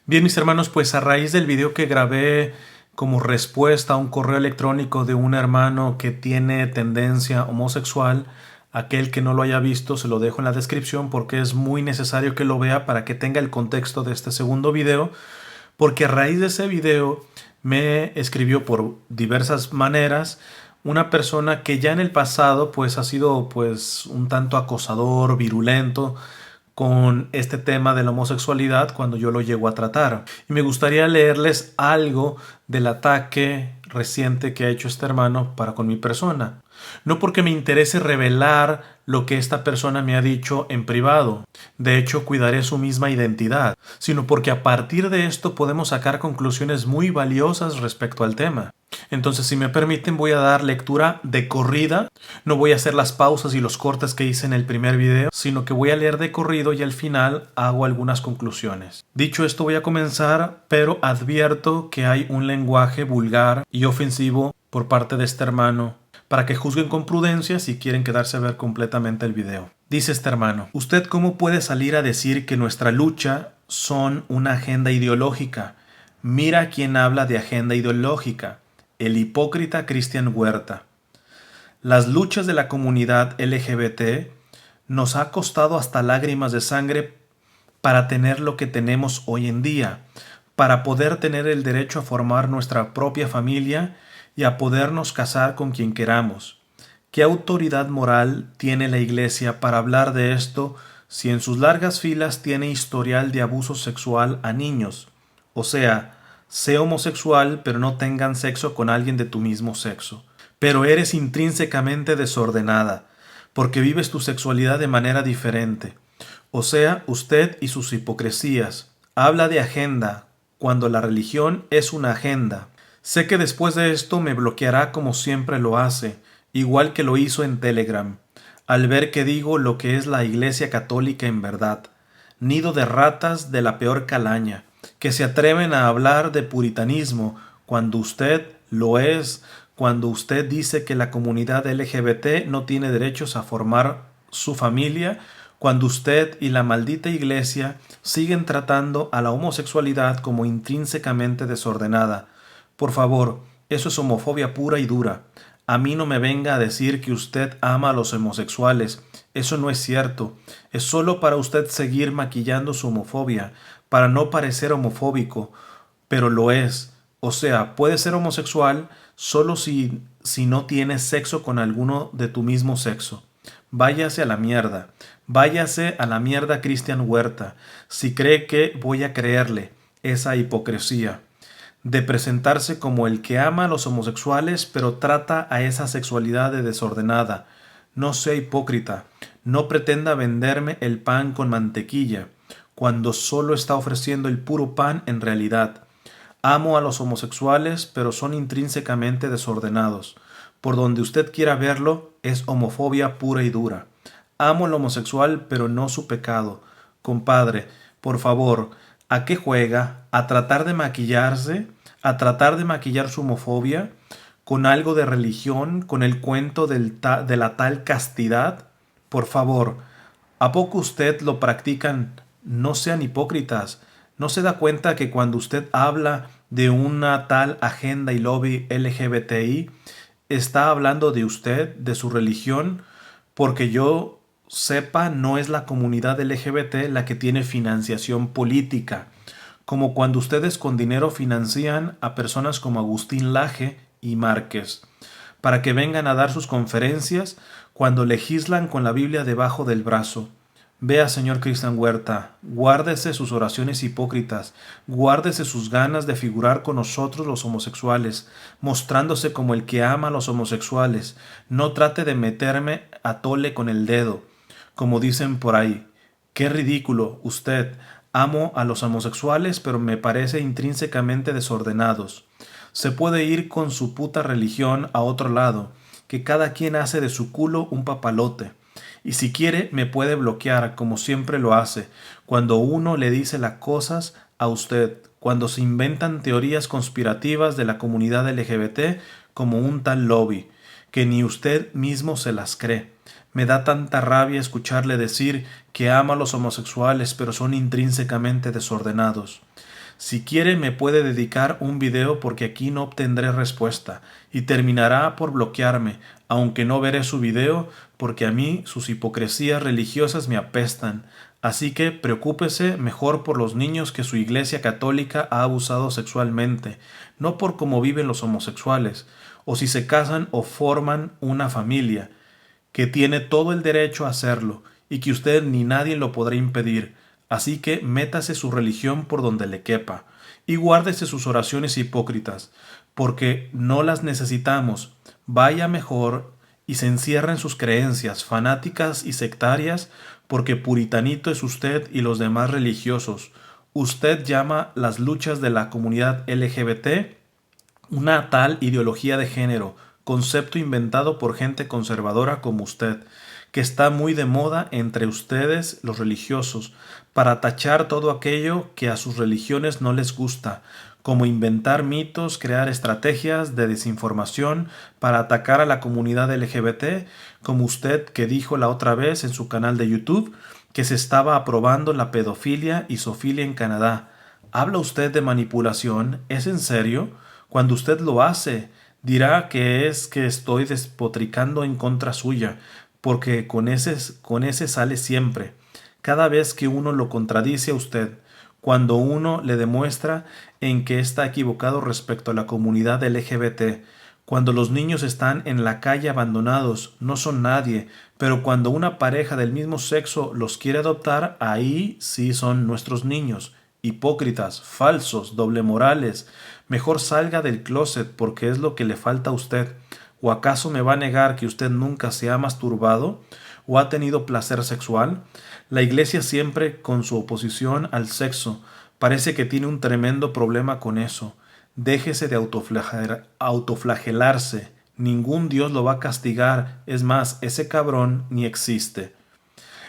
Bien, mis hermanos, pues a raíz del video que grabé como respuesta a un correo electrónico de un hermano que tiene tendencia homosexual, aquel que no lo haya visto se lo dejo en la descripción porque es muy necesario que lo vea para que tenga el contexto de este segundo video, porque a raíz de ese video me escribió por diversas maneras una persona que ya en el pasado pues ha sido pues un tanto acosador, virulento con este tema de la homosexualidad cuando yo lo llego a tratar. Y me gustaría leerles algo del ataque reciente que ha hecho este hermano para con mi persona. No porque me interese revelar lo que esta persona me ha dicho en privado, de hecho cuidaré su misma identidad, sino porque a partir de esto podemos sacar conclusiones muy valiosas respecto al tema. Entonces, si me permiten, voy a dar lectura de corrida. No voy a hacer las pausas y los cortes que hice en el primer video, sino que voy a leer de corrido y al final hago algunas conclusiones. Dicho esto, voy a comenzar, pero advierto que hay un lenguaje vulgar y ofensivo por parte de este hermano, para que juzguen con prudencia si quieren quedarse a ver completamente el video. Dice este hermano: ¿Usted cómo puede salir a decir que nuestra lucha son una agenda ideológica? Mira quién habla de agenda ideológica. El hipócrita Cristian Huerta. Las luchas de la comunidad LGBT nos ha costado hasta lágrimas de sangre para tener lo que tenemos hoy en día, para poder tener el derecho a formar nuestra propia familia y a podernos casar con quien queramos. ¿Qué autoridad moral tiene la Iglesia para hablar de esto si en sus largas filas tiene historial de abuso sexual a niños? O sea, sé homosexual, pero no tengan sexo con alguien de tu mismo sexo. Pero eres intrínsecamente desordenada, porque vives tu sexualidad de manera diferente. O sea, usted y sus hipocresías. Habla de agenda, cuando la religión es una agenda. Sé que después de esto me bloqueará como siempre lo hace, igual que lo hizo en Telegram, al ver que digo lo que es la Iglesia Católica en verdad. Nido de ratas de la peor calaña, que se atreven a hablar de puritanismo cuando usted lo es, cuando usted dice que la comunidad LGBT no tiene derechos a formar su familia, cuando usted y la maldita Iglesia siguen tratando a la homosexualidad como intrínsecamente desordenada. Por favor, eso es homofobia pura y dura. A mí no me venga a decir que usted ama a los homosexuales. Eso no es cierto. Es solo para usted seguir maquillando su homofobia, para no parecer homofóbico, pero lo es. O sea, puede ser homosexual solo si no tienes sexo con alguno de tu mismo sexo. Váyase a la mierda. Váyase a la mierda, Cristian Huerta, si cree que voy a creerle esa hipocresía de presentarse como el que ama a los homosexuales pero trata a esa sexualidad de desordenada. No sea hipócrita, no pretenda venderme el pan con mantequilla, cuando solo está ofreciendo el puro pan en realidad. Amo a los homosexuales, pero son intrínsecamente desordenados. Por donde usted quiera verlo, es homofobia pura y dura. Amo al homosexual, pero no su pecado. Compadre, por favor, ¿a qué juega? ¿A tratar de maquillarse? ¿A tratar de maquillar su homofobia? ¿Con algo de religión? ¿Con el cuento de la tal castidad? Por favor, ¿a poco usted lo practican? No sean hipócritas. ¿No se da cuenta que cuando usted habla de una tal agenda y lobby LGBTI, está hablando de usted, de su religión? Porque yo sepa, no es la comunidad LGBT la que tiene financiación política, como cuando ustedes con dinero financian a personas como Agustín Laje y Márquez, para que vengan a dar sus conferencias cuando legislan con la Biblia debajo del brazo. Vea, señor Cristian Huerta, guárdese sus oraciones hipócritas, guárdese sus ganas de figurar con nosotros los homosexuales, mostrándose como el que ama a los homosexuales. No trate de meterme a tole con el dedo, como dicen por ahí. Qué ridículo, usted. Amo a los homosexuales, pero me parece intrínsecamente desordenados. Se puede ir con su puta religión a otro lado, que cada quien hace de su culo un papalote. Y si quiere me puede bloquear, como siempre lo hace, cuando uno le dice las cosas a usted, cuando se inventan teorías conspirativas de la comunidad LGBT como un tal lobby, que ni usted mismo se las cree. Me da tanta rabia escucharle decir que ama a los homosexuales pero son intrínsecamente desordenados. Si quiere me puede dedicar un video porque aquí no obtendré respuesta y terminará por bloquearme, aunque no veré su video porque a mí sus hipocresías religiosas me apestan. Así que preocúpese mejor por los niños que su Iglesia Católica ha abusado sexualmente, no por cómo viven los homosexuales, o si se casan o forman una familia, que tiene todo el derecho a hacerlo, y que usted ni nadie lo podrá impedir. Así que métase su religión por donde le quepa, y guárdese sus oraciones hipócritas, porque no las necesitamos. Vaya mejor y se encierra en sus creencias fanáticas y sectarias, porque puritanito es usted y los demás religiosos. Usted llama las luchas de la comunidad LGBT una tal ideología de género, concepto inventado por gente conservadora como usted, que está muy de moda entre ustedes los religiosos, para tachar todo aquello que a sus religiones no les gusta, como inventar mitos, crear estrategias de desinformación para atacar a la comunidad LGBT, como usted que dijo la otra vez en su canal de YouTube que se estaba aprobando la pedofilia y zoofilia en Canadá. ¿Habla usted de manipulación? ¿Es en serio? Cuando usted lo hace, dirá que es que estoy despotricando en contra suya, porque con ese sale siempre. Cada vez que uno lo contradice a usted, cuando uno le demuestra en que está equivocado respecto a la comunidad LGBT, cuando los niños están en la calle abandonados, no son nadie, pero cuando una pareja del mismo sexo los quiere adoptar, ahí sí son nuestros niños. Hipócritas, falsos, doble morales. Mejor salga del closet porque es lo que le falta a usted. ¿O acaso me va a negar que usted nunca se ha masturbado o ha tenido placer sexual? La Iglesia siempre con su oposición al sexo parece que tiene un tremendo problema con eso. Déjese de autoflagelarse. Ningún Dios lo va a castigar. Es más, ese cabrón ni existe.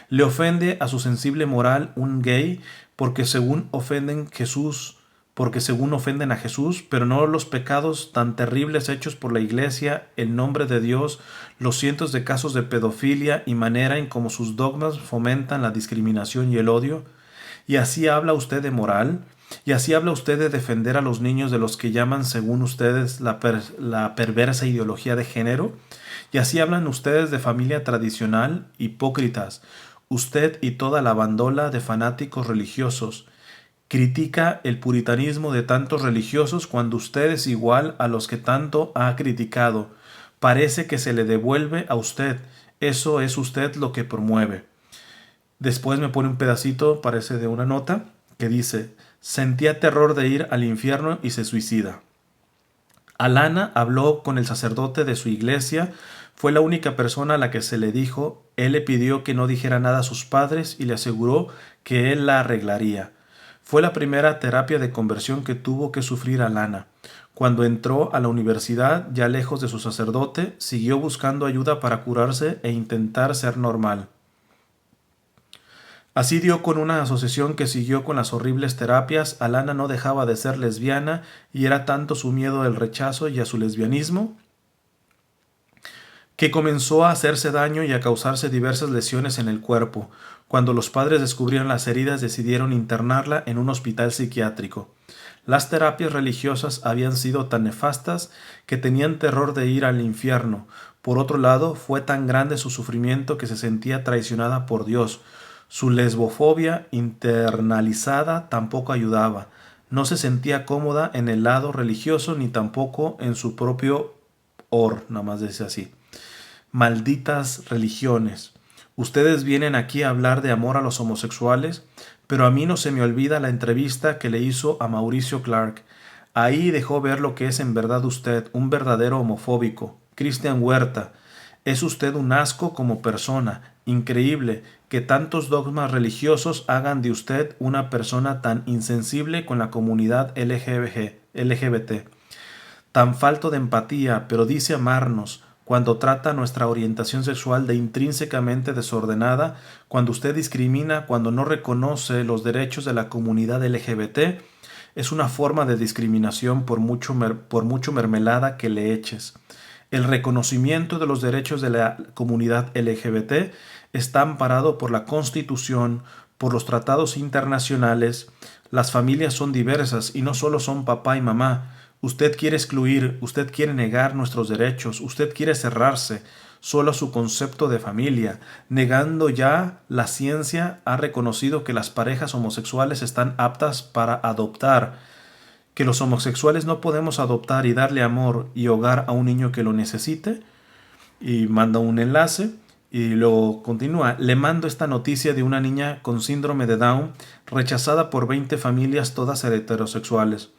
Le ofende a su sensible moral un gay porque según ofenden a Jesús, pero no los pecados tan terribles hechos por la Iglesia, el nombre de Dios, los cientos de casos de pedofilia y manera en cómo sus dogmas fomentan la discriminación y el odio. Y así habla usted de moral, y así habla usted de defender a los niños de los que llaman, según ustedes, la perversa ideología de género, y así hablan ustedes de familia tradicional, hipócritas, usted y toda la bandola de fanáticos religiosos. Critica el puritanismo de tantos religiosos cuando usted es igual a los que tanto ha criticado. Parece que se le devuelve a usted. Eso es usted lo que promueve. Después me pone un pedacito, parece de una nota, que dice: sentía terror de ir al infierno y se suicida. Alana habló con el sacerdote de su iglesia, fue la única persona a la que se le dijo, él le pidió que no dijera nada a sus padres y le aseguró que él la arreglaría. Fue la primera terapia de conversión que tuvo que sufrir Alana. Cuando entró a la universidad, ya lejos de su sacerdote, siguió buscando ayuda para curarse e intentar ser normal. Así dio con una asociación que siguió con las horribles terapias. Alana no dejaba de ser lesbiana y era tanto su miedo al rechazo y a su lesbianismo que comenzó a hacerse daño y a causarse diversas lesiones en el cuerpo. Cuando los padres descubrieron las heridas, decidieron internarla en un hospital psiquiátrico. Las terapias religiosas habían sido tan nefastas que tenían terror de ir al infierno. Por otro lado, fue tan grande su sufrimiento que se sentía traicionada por Dios. Su lesbofobia internalizada tampoco ayudaba. No se sentía cómoda en el lado religioso ni tampoco en su propio nada más dice así. Malditas religiones. Ustedes vienen aquí a hablar de amor a los homosexuales, pero a mí no se me olvida la entrevista que le hizo a Mauricio Clark. Ahí dejó ver lo que es en verdad usted, un verdadero homofóbico. Cristian Huerta, es usted un asco como persona. Increíble que tantos dogmas religiosos hagan de usted una persona tan insensible con la comunidad LGBT. Tan falto de empatía, pero dice amarnos, cuando trata nuestra orientación sexual de intrínsecamente desordenada, cuando usted discrimina, cuando no reconoce los derechos de la comunidad LGBT, es una forma de discriminación por mucho mermelada que le eches. El reconocimiento de los derechos de la comunidad LGBT está amparado por la Constitución, por los tratados internacionales, Las familias son diversas y no solo son papá y mamá. Usted quiere excluir, usted quiere negar nuestros derechos, usted quiere cerrarse solo a su concepto de familia, negando ya la ciencia ha reconocido que las parejas homosexuales están aptas para adoptar, que los homosexuales no podemos adoptar y darle amor y hogar a un niño que lo necesite, y manda un enlace y luego continúa. Le mando esta noticia de una niña con síndrome de Down rechazada por 20 familias todas heterosexuales.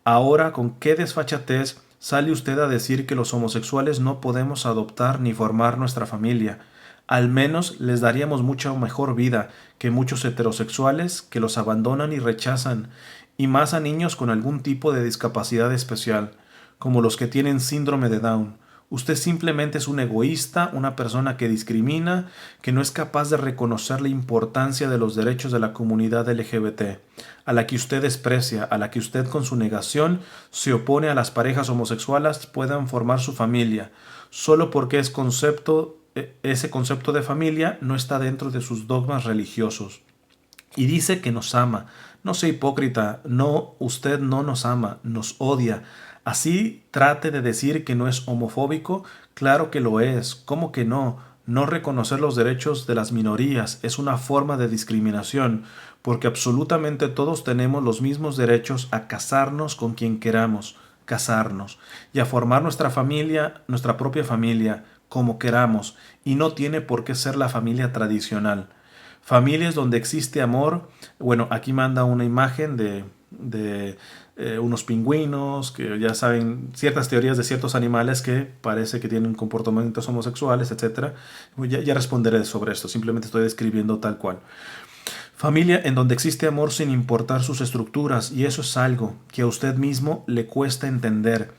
Ahora, ¿con qué desfachatez sale usted a decir que los homosexuales no podemos adoptar ni formar nuestra familia? Al menos les daríamos mucha mejor vida que muchos heterosexuales que los abandonan y rechazan, y más a niños con algún tipo de discapacidad especial, como los que tienen síndrome de Down. Usted simplemente es un egoísta, una persona que discrimina, que no es capaz de reconocer la importancia de los derechos de la comunidad LGBT, a la que usted desprecia, a la que usted con su negación se opone a las parejas homosexuales puedan formar su familia, solo porque ese concepto de familia no está dentro de sus dogmas religiosos. Y dice que nos ama. No sea hipócrita, no, usted no nos ama, nos odia. Así trate de decir que no es homofóbico, claro que lo es, ¿cómo que no? No reconocer los derechos de las minorías es una forma de discriminación, porque absolutamente todos tenemos los mismos derechos a casarnos con quien queramos casarnos y a formar nuestra familia, nuestra propia familia, como queramos, y no tiene por qué ser la familia tradicional. Familias donde existe amor. Bueno, aquí manda una imagen de unos pingüinos, que ya saben, ciertas teorías de ciertos animales que parece que tienen comportamientos homosexuales, etc. Ya responderé sobre esto, simplemente estoy describiendo tal cual. Familia en donde existe amor sin importar sus estructuras, y eso es algo que a usted mismo le cuesta entender.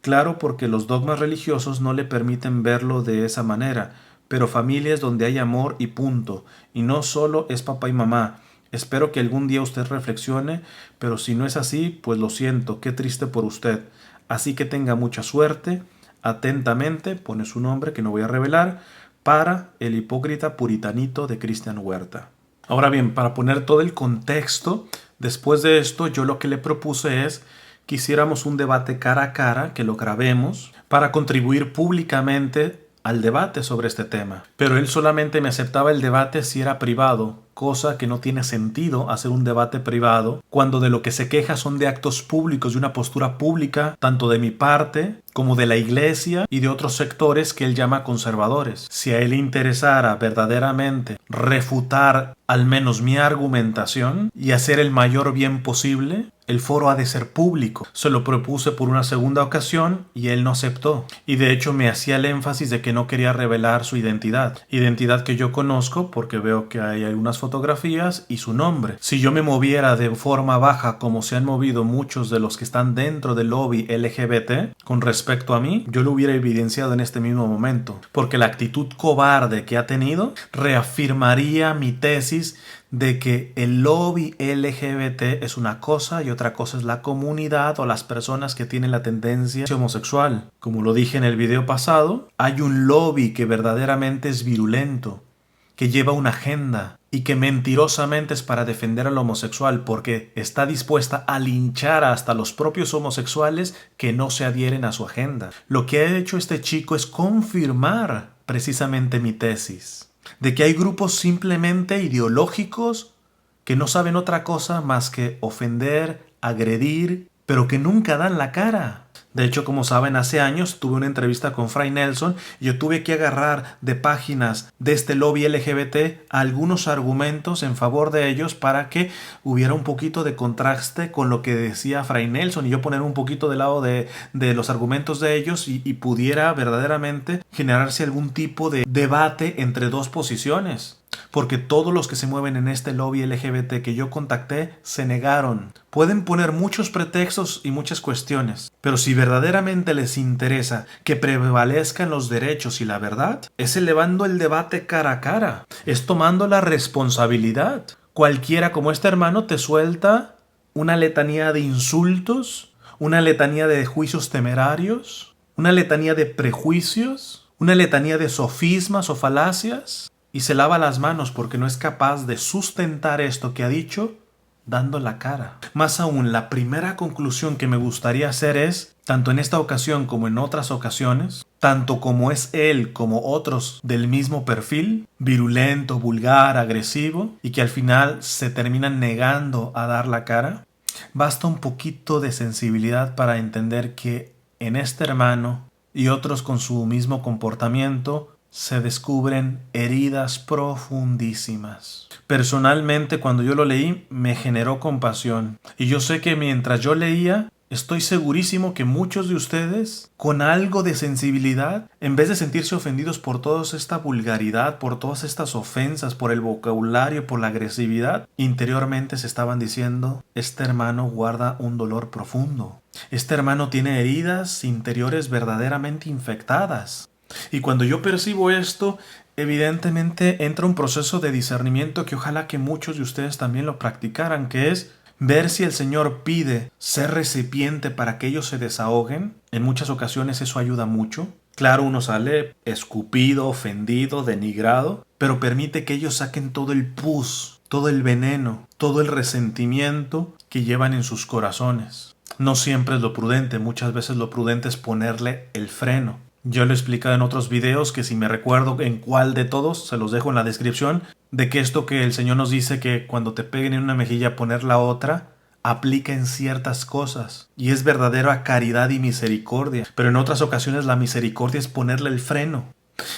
Claro, porque los dogmas religiosos no le permiten verlo de esa manera, pero familias donde hay amor y punto, y no solo es papá y mamá. Espero que algún día usted reflexione, pero si no es así, pues lo siento, qué triste por usted. Así que tenga mucha suerte. Atentamente, pone su nombre que no voy a revelar, para el hipócrita puritanito de Cristian Huerta. Ahora bien, para poner todo el contexto, después de esto yo lo que le propuse es que hiciéramos un debate cara a cara, que lo grabemos, para contribuir públicamente al debate sobre este tema. Pero él solamente me aceptaba el debate si era privado, cosa que no tiene sentido hacer un debate privado cuando de lo que se queja son de actos públicos, de una postura pública, tanto de mi parte como de la iglesia y de otros sectores que él llama conservadores. Si a él le interesara verdaderamente refutar al menos mi argumentación y hacer el mayor bien posible, el foro ha de ser público. Se lo propuse por una segunda ocasión y él no aceptó. Y de hecho me hacía el énfasis de que no quería revelar su identidad. Identidad que yo conozco porque veo que hay algunas fotografías y su nombre. Si yo me moviera de forma baja como se han movido muchos de los que están dentro del lobby LGBT con respecto a mí, yo lo hubiera evidenciado en este mismo momento. Porque la actitud cobarde que ha tenido reafirmaría mi tesis de que el lobby LGBT es una cosa y otra cosa es la comunidad o las personas que tienen la tendencia homosexual. Como lo dije en el video pasado, hay un lobby que verdaderamente es virulento, que lleva una agenda y que mentirosamente es para defender al homosexual porque está dispuesta a linchar hasta los propios homosexuales que no se adhieren a su agenda. Lo que ha hecho este chico es confirmar precisamente mi tesis de que hay grupos simplemente ideológicos que no saben otra cosa más que ofender, agredir, pero que nunca dan la cara. De hecho, como saben, hace años tuve una entrevista con Fray Nelson y yo tuve que agarrar de páginas de este lobby LGBT algunos argumentos en favor de ellos para que hubiera un poquito de contraste con lo que decía Fray Nelson y yo poner un poquito del lado de los argumentos de ellos y pudiera verdaderamente generarse algún tipo de debate entre dos posiciones. Porque todos los que se mueven en este lobby LGBT que yo contacté se negaron. Pueden poner muchos pretextos y muchas cuestiones, pero si verdaderamente les interesa que prevalezcan los derechos y la verdad, es elevando el debate cara a cara, es tomando la responsabilidad. Cualquiera como este hermano te suelta una letanía de insultos, una letanía de juicios temerarios, una letanía de prejuicios, una letanía de sofismas o falacias, y se lava las manos porque no es capaz de sustentar esto que ha dicho dando la cara. Más aún, la primera conclusión que me gustaría hacer es, tanto en esta ocasión como en otras ocasiones, tanto como es él como otros del mismo perfil, virulento, vulgar, agresivo, y que al final se terminan negando a dar la cara, basta un poquito de sensibilidad para entender que en este hermano y otros con su mismo comportamiento se descubren heridas profundísimas. Personalmente, cuando yo lo leí, me generó compasión. Y yo sé que mientras yo leía, estoy segurísimo que muchos de ustedes, con algo de sensibilidad, en vez de sentirse ofendidos por toda esta vulgaridad, por todas estas ofensas, por el vocabulario, por la agresividad, interiormente se estaban diciendo, este hermano guarda un dolor profundo. Este hermano tiene heridas interiores verdaderamente infectadas. Y cuando yo percibo esto, evidentemente entra un proceso de discernimiento que ojalá que muchos de ustedes también lo practicaran, que es ver si el Señor pide ser recipiente para que ellos se desahoguen. En muchas ocasiones eso ayuda mucho. Claro, uno sale escupido, ofendido, denigrado, pero permite que ellos saquen todo el pus, todo el veneno, todo el resentimiento que llevan en sus corazones. No siempre es lo prudente, muchas veces lo prudente es ponerle el freno. Yo lo he explicado en otros videos que si me recuerdo en cuál de todos, se los dejo en la descripción, de que esto que el Señor nos dice que cuando te peguen en una mejilla poner la otra, aplica en ciertas cosas y es verdadera caridad y misericordia, pero en otras ocasiones la misericordia es ponerle el freno.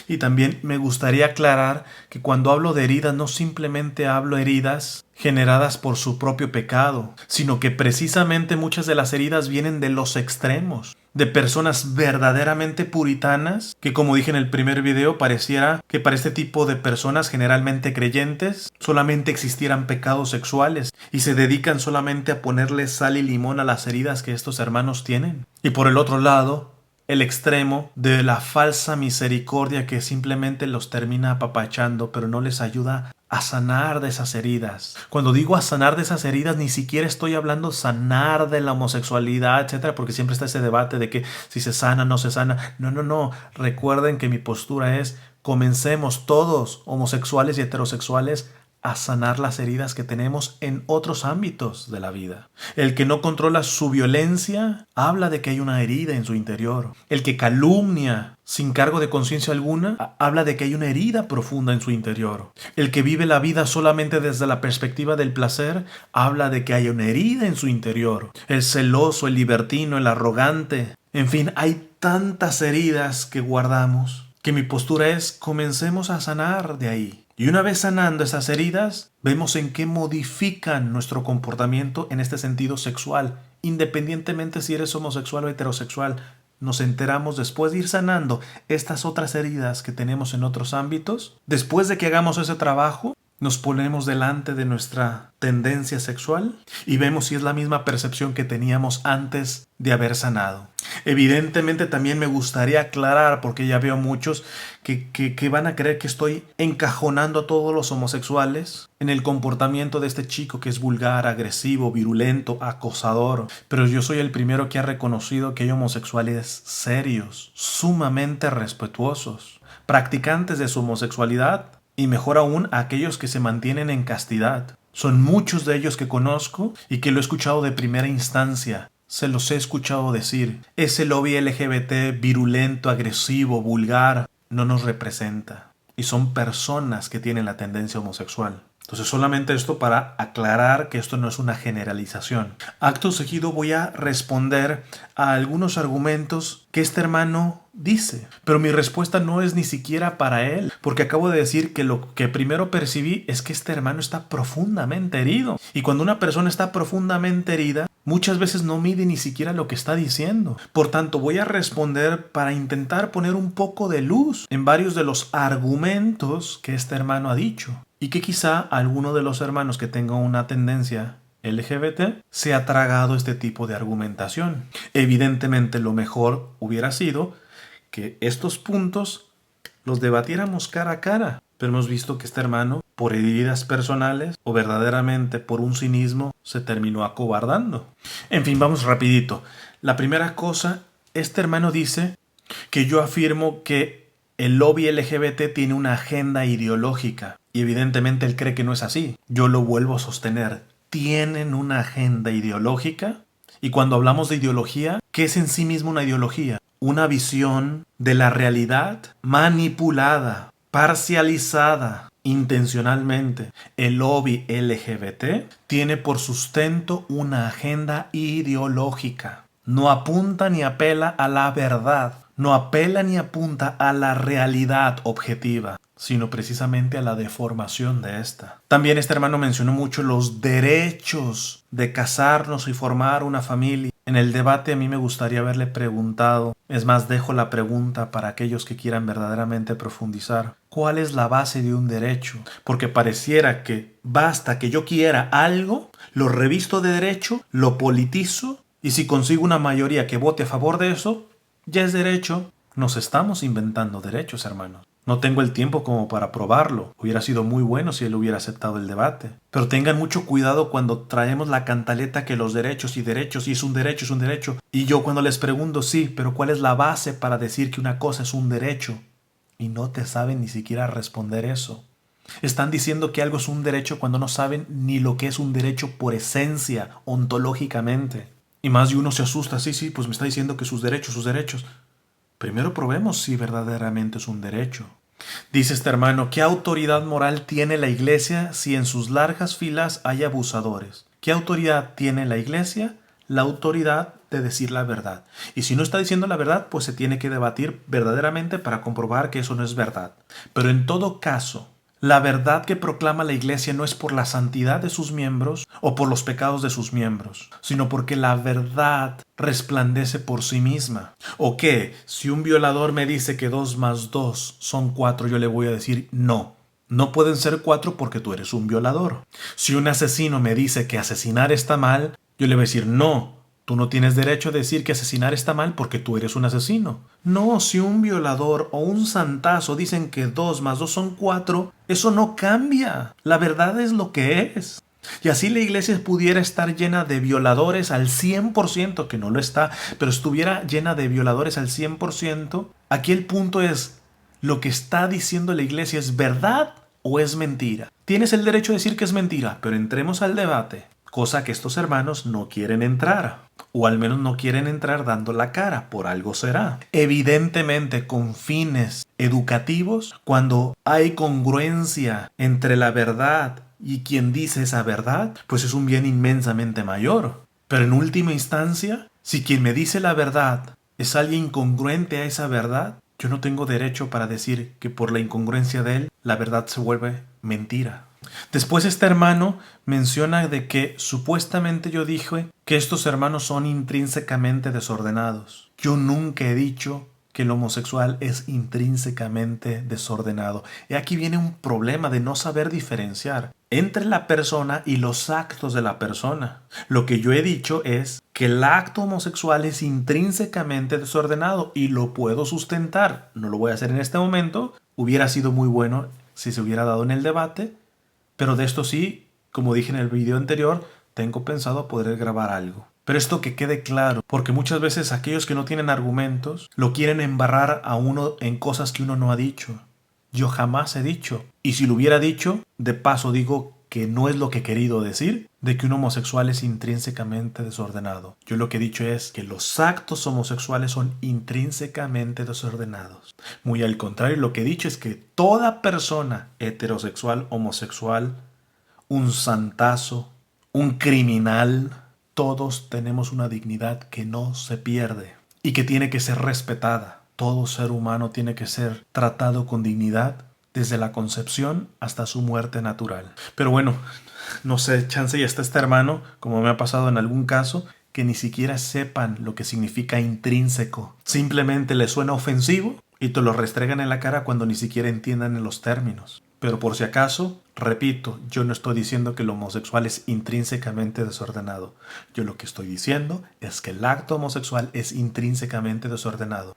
Y también me gustaría aclarar que cuando hablo de heridas no simplemente hablo heridas generadas por su propio pecado, sino que precisamente muchas de las heridas vienen de los extremos, de personas verdaderamente puritanas, que como dije en el primer video, pareciera que para este tipo de personas generalmente creyentes solamente existieran pecados sexuales y se dedican solamente a ponerle sal y limón a las heridas que estos hermanos tienen. Y por el otro lado, el extremo de la falsa misericordia que simplemente los termina apapachando, pero no les ayuda a sanar de esas heridas. Cuando digo a sanar de esas heridas, ni siquiera estoy hablando sanar de la homosexualidad, etcétera, porque siempre está ese debate de que si se sana, no se sana. No. Recuerden que mi postura es: comencemos todos, homosexuales y heterosexuales, a sanar las heridas que tenemos en otros ámbitos de la vida. El que no controla su violencia habla de que hay una herida en su interior. El que calumnia sin cargo de conciencia alguna habla de que hay una herida profunda en su interior. El que vive la vida solamente desde la perspectiva del placer habla de que hay una herida en su interior. El celoso, el libertino, el arrogante, en fin, hay tantas heridas que guardamos que mi postura es: comencemos a sanar de ahí. Y una vez sanando esas heridas, vemos en qué modifican nuestro comportamiento en este sentido sexual. Independientemente si eres homosexual o heterosexual, nos enteramos después de ir sanando estas otras heridas que tenemos en otros ámbitos. Después de que hagamos ese trabajo, nos ponemos delante de nuestra tendencia sexual y vemos si es la misma percepción que teníamos antes de haber sanado. Evidentemente también me gustaría aclarar, porque ya veo muchos que van a creer que estoy encajonando a todos los homosexuales en el comportamiento de este chico que es vulgar, agresivo, virulento, acosador. Pero yo soy el primero que ha reconocido que hay homosexuales serios, sumamente respetuosos, practicantes de su homosexualidad, y mejor aún aquellos que se mantienen en castidad. Son muchos de ellos que conozco y que lo he escuchado de primera instancia. Se los he escuchado decir: ese lobby LGBT virulento, agresivo, vulgar, no nos representa. Y son personas que tienen la tendencia homosexual. Entonces solamente esto para aclarar que esto no es una generalización. Acto seguido voy a responder a algunos argumentos que este hermano dice. Pero mi respuesta no es ni siquiera para él, porque acabo de decir que lo que primero percibí es que este hermano está profundamente herido. Y cuando una persona está profundamente herida, muchas veces no mide ni siquiera lo que está diciendo. Por tanto, voy a responder para intentar poner un poco de luz en varios de los argumentos que este hermano ha dicho. Y que quizá alguno de los hermanos que tenga una tendencia LGBT se ha tragado este tipo de argumentación. Evidentemente lo mejor hubiera sido que estos puntos los debatiéramos cara a cara. Pero hemos visto que este hermano, por heridas personales o verdaderamente por un cinismo, se terminó acobardando. En fin, vamos rapidito. La primera cosa, este hermano dice que yo afirmo que el lobby LGBT tiene una agenda ideológica. Y evidentemente él cree que no es así. Yo lo vuelvo a sostener. tienen una agenda ideológica. Y cuando hablamos de ideología, ¿qué es en sí mismo una ideología? Una visión de la realidad manipulada, parcializada, intencionalmente. El lobby LGBT tiene por sustento una agenda ideológica. No apunta ni apela a la verdad. No apela ni apunta a la realidad objetiva, sino precisamente a la deformación de esta. También este hermano mencionó mucho los derechos de casarnos y formar una familia. En el debate a mí me gustaría haberle preguntado, es más, dejo la pregunta para aquellos que quieran verdaderamente profundizar. ¿Cuál es la base de un derecho? Porque pareciera que basta que yo quiera algo, lo revisto de derecho, lo politizo, y si consigo una mayoría que vote a favor de eso, ya es derecho. Nos estamos inventando derechos, hermanos. No tengo el tiempo como para probarlo. Hubiera sido muy bueno si él hubiera aceptado el debate. Pero tengan mucho cuidado cuando traemos la cantaleta que los derechos y es un derecho, es un derecho. Y yo cuando les pregunto, sí, pero ¿cuál es la base para decir que una cosa es un derecho? Y no te saben ni siquiera responder eso. Están diciendo que algo es un derecho cuando no saben ni lo que es un derecho por esencia, ontológicamente. Y más de uno se asusta, sí, pues me está diciendo que sus derechos. Primero probemos si verdaderamente es un derecho. Dice este hermano, ¿qué autoridad moral tiene la iglesia si en sus largas filas hay abusadores? ¿Qué autoridad tiene la iglesia? La autoridad de decir la verdad. Y si no está diciendo la verdad, pues se tiene que debatir verdaderamente para comprobar que eso no es verdad. Pero en todo caso, la verdad que proclama la iglesia no es por la santidad de sus miembros o por los pecados de sus miembros, sino porque la verdad resplandece por sí misma. ¿O qué? Si un violador me dice que 2 más 2 son 4, yo le voy a decir no. No pueden ser 4 porque tú eres un violador. Si un asesino me dice que asesinar está mal, yo le voy a decir no. Tú no tienes derecho a decir que asesinar está mal porque tú eres un asesino. No, si un violador o un santazo dicen que 2 más 2 son 4, eso no cambia. La verdad es lo que es. Y así la iglesia pudiera estar llena de violadores al 100%, que no lo está, pero estuviera llena de violadores al 100%, aquí el punto es, ¿lo que está diciendo la iglesia es verdad o es mentira? Tienes el derecho a decir que es mentira, pero entremos al debate. Cosa que estos hermanos no quieren entrar, o al menos no quieren entrar dando la cara, por algo será. Evidentemente con fines educativos, cuando hay congruencia entre la verdad y quien dice esa verdad, pues es un bien inmensamente mayor. Pero en última instancia, si quien me dice la verdad es alguien congruente a esa verdad, yo no tengo derecho para decir que por la incongruencia de él, la verdad se vuelve mentira. Después este hermano menciona de que supuestamente yo dije que estos hermanos son intrínsecamente desordenados. Yo nunca he dicho que el homosexual es intrínsecamente desordenado. Y aquí viene un problema de no saber diferenciar entre la persona y los actos de la persona. Lo que yo he dicho es que el acto homosexual es intrínsecamente desordenado y lo puedo sustentar. No lo voy a hacer en este momento. Hubiera sido muy bueno si se hubiera dado en el debate. Pero de esto sí, como dije en el video anterior, tengo pensado poder grabar algo. Pero esto que quede claro, porque muchas veces aquellos que no tienen argumentos lo quieren embarrar a uno en cosas que uno no ha dicho. Yo jamás he dicho, y si lo hubiera dicho, de paso digo que no es lo que he querido decir, de que un homosexual es intrínsecamente desordenado. Yo lo que he dicho es que los actos homosexuales son intrínsecamente desordenados. Muy al contrario, lo que he dicho es que toda persona heterosexual, homosexual, un santazo, un criminal, todos tenemos una dignidad que no se pierde y que tiene que ser respetada. Todo ser humano tiene que ser tratado con dignidad desde la concepción hasta su muerte natural. Pero bueno, no sé, chance ya está este hermano, como me ha pasado en algún caso, que ni siquiera sepan lo que significa intrínseco. Simplemente les suena ofensivo y te lo restregan en la cara cuando ni siquiera entiendan los términos. Pero por si acaso, repito, yo no estoy diciendo que el homosexual es intrínsecamente desordenado. Yo lo que estoy diciendo es que el acto homosexual es intrínsecamente desordenado.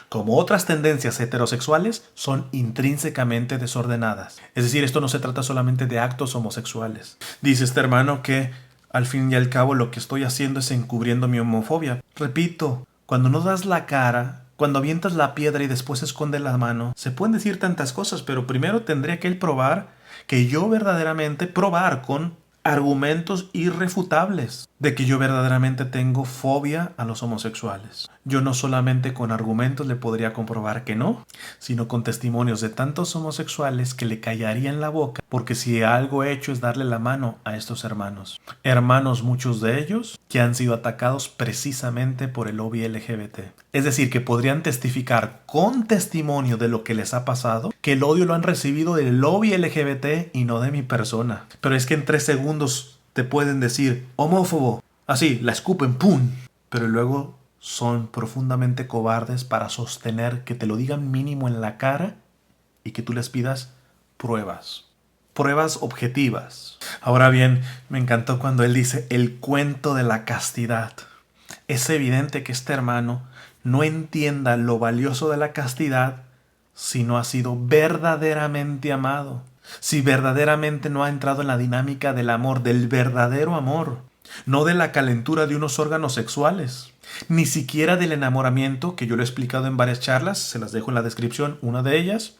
Como otras tendencias heterosexuales son intrínsecamente desordenadas. Es decir, esto no se trata solamente de actos homosexuales. Dice este hermano que al fin y al cabo lo que estoy haciendo es encubriendo mi homofobia. Repito, cuando no das la cara, cuando avientas la piedra y después escondes la mano, se pueden decir tantas cosas, pero primero tendría que él probar que yo verdaderamente probar con argumentos irrefutables de que yo verdaderamente tengo fobia a los homosexuales. Yo no solamente con argumentos le podría comprobar que no, sino con testimonios de tantos homosexuales que le callarían la boca, porque si algo he hecho es darle la mano a estos hermanos. Hermanos, muchos de ellos, que han sido atacados precisamente por el lobby LGBT. Es decir, que podrían testificar con testimonio de lo que les ha pasado, que el odio lo han recibido del lobby LGBT y no de mi persona. Pero es que en 3 segundos te pueden decir homófobo, así, la escupen, ¡pum! Pero luego son profundamente cobardes para sostener que te lo digan mínimo en la cara y que tú les pidas pruebas. Pruebas objetivas. Ahora bien, me encantó cuando él dice el cuento de la castidad. Es evidente que este hermano no entienda lo valioso de la castidad si no ha sido verdaderamente amado. Si verdaderamente no ha entrado en la dinámica del amor, del verdadero amor, no de la calentura de unos órganos sexuales, ni siquiera del enamoramiento, que yo lo he explicado en varias charlas, se las dejo en la descripción, una de ellas,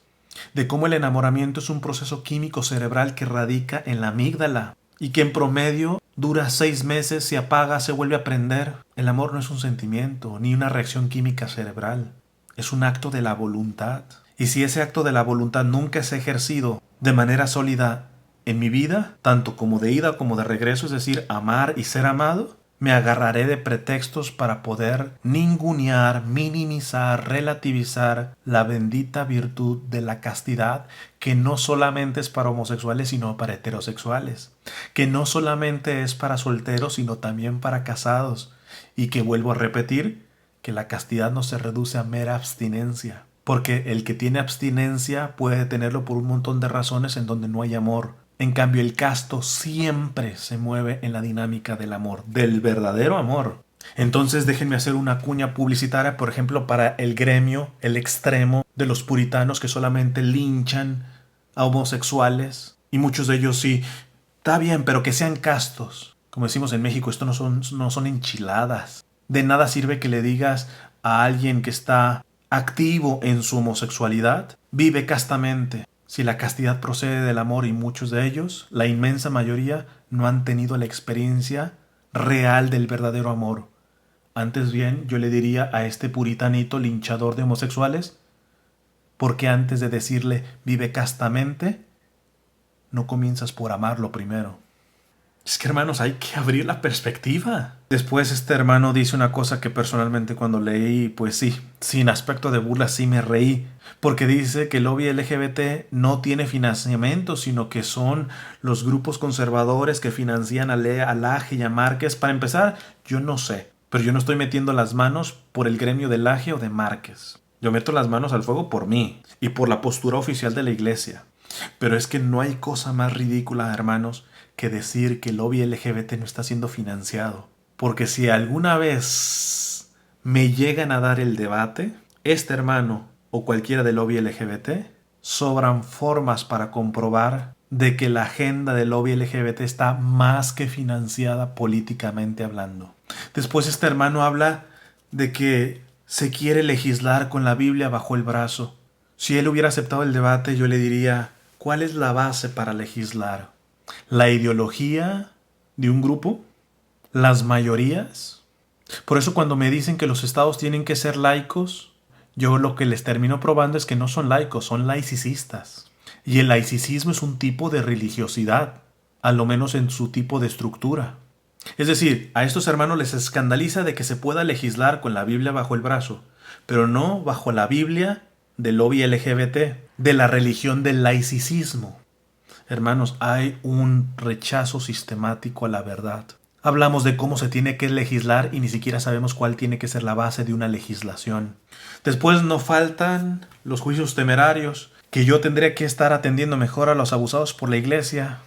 de cómo el enamoramiento es un proceso químico cerebral que radica en la amígdala y que en promedio dura 6 meses, se apaga, se vuelve a prender. El amor no es un sentimiento ni una reacción química cerebral, es un acto de la voluntad. Y si ese acto de la voluntad nunca es ejercido de manera sólida en mi vida, tanto como de ida como de regreso, es decir, amar y ser amado, me agarraré de pretextos para poder ningunear, minimizar, relativizar la bendita virtud de la castidad, que no solamente es para homosexuales, sino para heterosexuales, que no solamente es para solteros, sino también para casados, y que vuelvo a repetir, que la castidad no se reduce a mera abstinencia. Porque el que tiene abstinencia puede tenerlo por un montón de razones en donde no hay amor. En cambio, el casto siempre se mueve en la dinámica del amor, del verdadero amor. Entonces déjenme hacer una cuña publicitaria, por ejemplo, para el gremio, el extremo de los puritanos que solamente linchan a homosexuales. Y muchos de ellos sí, está bien, pero que sean castos. Como decimos en México, esto no son enchiladas. De nada sirve que le digas a alguien que está activo en su homosexualidad, vive castamente. Si la castidad procede del amor y muchos de ellos, la inmensa mayoría, no han tenido la experiencia real del verdadero amor. Antes bien, yo le diría a este puritanito linchador de homosexuales, porque antes de decirle vive castamente, no comienzas por amarlo primero. Es que, hermanos, hay que abrir la perspectiva. Después este hermano dice una cosa que personalmente cuando leí, pues sí, sin aspecto de burla sí me reí. Porque dice que el lobby LGBT no tiene financiamiento, sino que son los grupos conservadores que financian a Laje y a Márquez. Para empezar, yo no sé, pero yo no estoy metiendo las manos por el gremio de Laje o de Márquez. Yo meto las manos al fuego por mí y por la postura oficial de la iglesia. Pero es que no hay cosa más ridícula, hermanos, que decir que el lobby LGBT no está siendo financiado. Porque si alguna vez me llegan a dar el debate, este hermano o cualquiera del lobby LGBT, sobran formas para comprobar de que la agenda del lobby LGBT está más que financiada políticamente hablando. Después este hermano habla de que se quiere legislar con la Biblia bajo el brazo. Si él hubiera aceptado el debate, yo le diría, ¿cuál es la base para legislar? ¿La ideología de un grupo? ¿Las mayorías? Por eso cuando me dicen que los estados tienen que ser laicos, yo lo que les termino probando es que no son laicos, son laicistas. Y el laicismo es un tipo de religiosidad, a lo menos en su tipo de estructura. Es decir, a estos hermanos les escandaliza de que se pueda legislar con la Biblia bajo el brazo, pero no bajo la Biblia del lobby LGBT, de la religión del laicismo. Hermanos, hay un rechazo sistemático a la verdad. Hablamos de cómo se tiene que legislar y ni siquiera sabemos cuál tiene que ser la base de una legislación. Después no faltan los juicios temerarios, que yo tendría que estar atendiendo mejor a los abusados por la iglesia.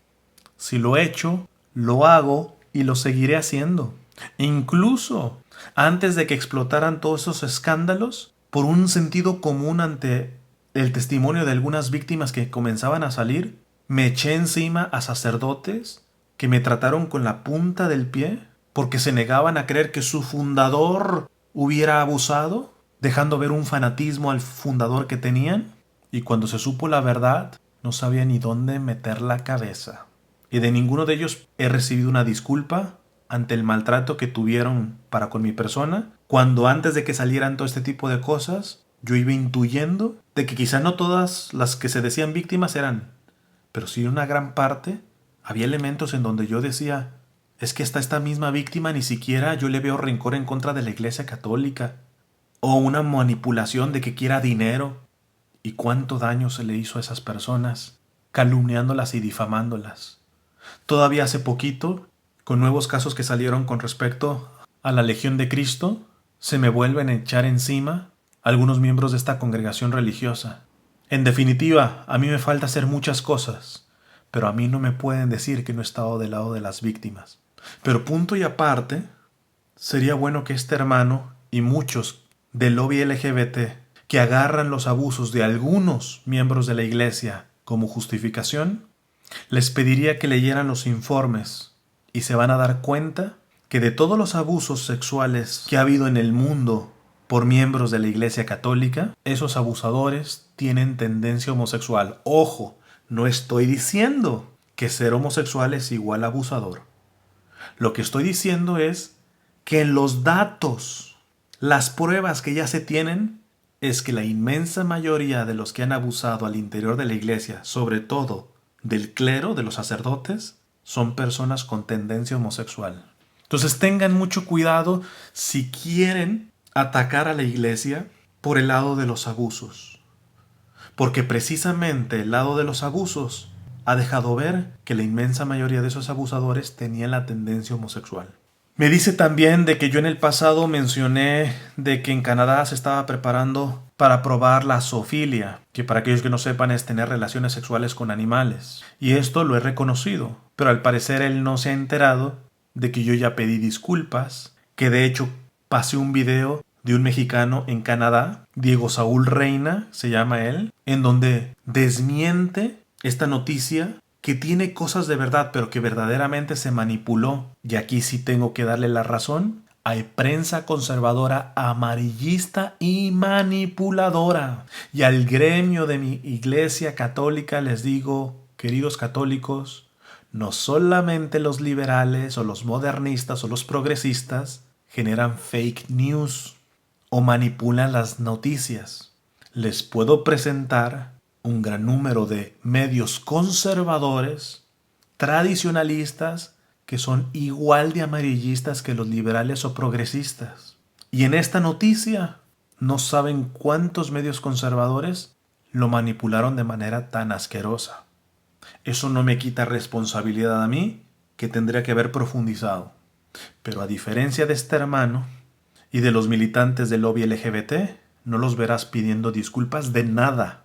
Si lo he hecho, lo hago y lo seguiré haciendo. Incluso antes de que explotaran todos esos escándalos, por un sentido común ante el testimonio de algunas víctimas que comenzaban a salir, me eché encima a sacerdotes que me trataron con la punta del pie porque se negaban a creer que su fundador hubiera abusado, dejando ver un fanatismo al fundador que tenían, y cuando se supo la verdad, no sabía ni dónde meter la cabeza. y de ninguno de ellos he recibido una disculpa ante el maltrato que tuvieron para con mi persona, cuando antes de que salieran todo este tipo de cosas, yo iba intuyendo de que quizá no todas las que se decían víctimas eran, pero sí una gran parte. Había elementos en donde yo decía, es que esta misma víctima ni siquiera yo le veo rencor en contra de la Iglesia Católica, o una manipulación de que quiera dinero. ¿Y cuánto daño se le hizo a esas personas, calumniándolas y difamándolas? Todavía hace poquito, con nuevos casos que salieron con respecto a la Legión de Cristo, se me vuelven a echar encima algunos miembros de esta congregación religiosa. En definitiva, a mí me falta hacer muchas cosas, pero a mí no me pueden decir que no he estado del lado de las víctimas. Pero punto y aparte, sería bueno que este hermano y muchos del lobby LGBT que agarran los abusos de algunos miembros de la iglesia como justificación, les pediría que leyeran los informes y se van a dar cuenta que de todos los abusos sexuales que ha habido en el mundo por miembros de la Iglesia Católica, esos abusadores tienen tendencia homosexual. Ojo, no estoy diciendo que ser homosexual es igual a abusador. Lo que estoy diciendo es que en los datos, las pruebas que ya se tienen, es que la inmensa mayoría de los que han abusado al interior de la iglesia, sobre todo del clero, de los sacerdotes, son personas con tendencia homosexual. Entonces tengan mucho cuidado si quieren atacar a la iglesia por el lado de los abusos. Porque precisamente el lado de los abusos ha dejado ver que la inmensa mayoría de esos abusadores tenían la tendencia homosexual. Me dice también de que yo en el pasado mencioné de que en Canadá se estaba preparando para probar la zoofilia, que para aquellos que no sepan es tener relaciones sexuales con animales. Y esto lo he reconocido, pero al parecer él no se ha enterado de que yo ya pedí disculpas, que de hecho pasé un video de un mexicano en Canadá, Diego Saúl Reina, se llama él, en donde desmiente esta noticia que tiene cosas de verdad, pero que verdaderamente se manipuló. Y aquí sí tengo que darle la razón. Hay prensa conservadora, amarillista y manipuladora. Y al gremio de mi iglesia católica les digo, queridos católicos, no solamente los liberales o los modernistas o los progresistas generan fake news o manipulan las noticias. Les puedo presentar un gran número de medios conservadores, tradicionalistas, que son igual de amarillistas que los liberales o progresistas. Y en esta noticia no saben cuántos medios conservadores lo manipularon de manera tan asquerosa. Eso no me quita responsabilidad a mí, que tendría que haber profundizado. Pero a diferencia de este hermano y de los militantes del lobby LGBT, no los verás pidiendo disculpas de nada.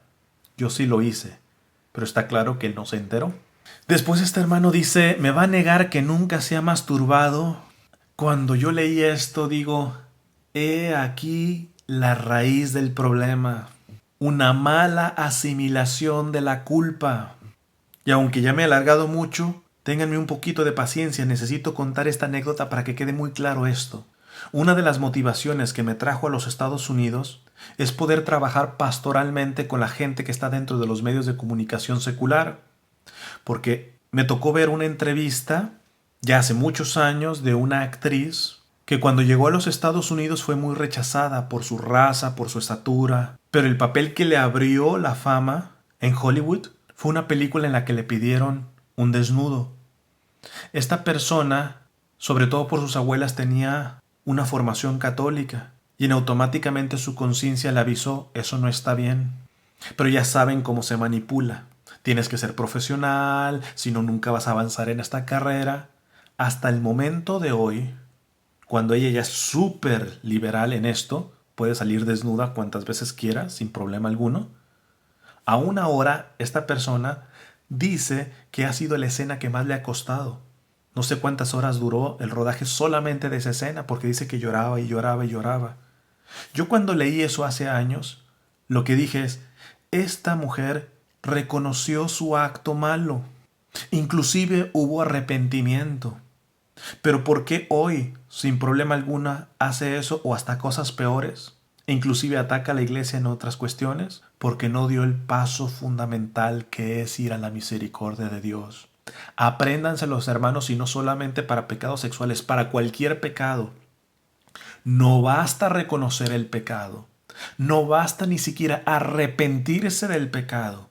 Yo sí lo hice, pero está claro que él no se enteró. Después este hermano dice, me va a negar que nunca se ha masturbado. Cuando yo leí esto digo, he aquí la raíz del problema. Una mala asimilación de la culpa. Y aunque ya me he alargado mucho, ténganme un poquito de paciencia, necesito contar esta anécdota para que quede muy claro esto. Una de las motivaciones que me trajo a los Estados Unidos es poder trabajar pastoralmente con la gente que está dentro de los medios de comunicación secular. Porque me tocó ver una entrevista ya hace muchos años de una actriz que cuando llegó a los Estados Unidos fue muy rechazada por su raza, por su estatura, pero el papel que le abrió la fama en Hollywood fue una película en la que le pidieron un desnudo. Esta persona, sobre todo por sus abuelas, tenía una formación católica y automáticamente su conciencia le avisó, eso no está bien. Pero ya saben cómo se manipula. Tienes que ser profesional, si no nunca vas a avanzar en esta carrera. Hasta el momento de hoy, cuando ella ya es súper liberal en esto, puede salir desnuda cuantas veces quiera, sin problema alguno. Aún ahora, esta persona dice que ha sido la escena que más le ha costado. No sé cuántas horas duró el rodaje solamente de esa escena, porque dice que lloraba y lloraba y lloraba. Yo cuando leí eso hace años, lo que dije es, esta mujer reconoció su acto malo. Inclusive hubo arrepentimiento. Pero ¿por qué hoy, sin problema alguna, hace eso o hasta cosas peores? E inclusive ataca a la iglesia en otras cuestiones, porque no dio el paso fundamental que es ir a la misericordia de Dios. Apréndanse los hermanos y no solamente para pecados sexuales, para cualquier pecado. No basta reconocer el pecado. No basta ni siquiera arrepentirse del pecado.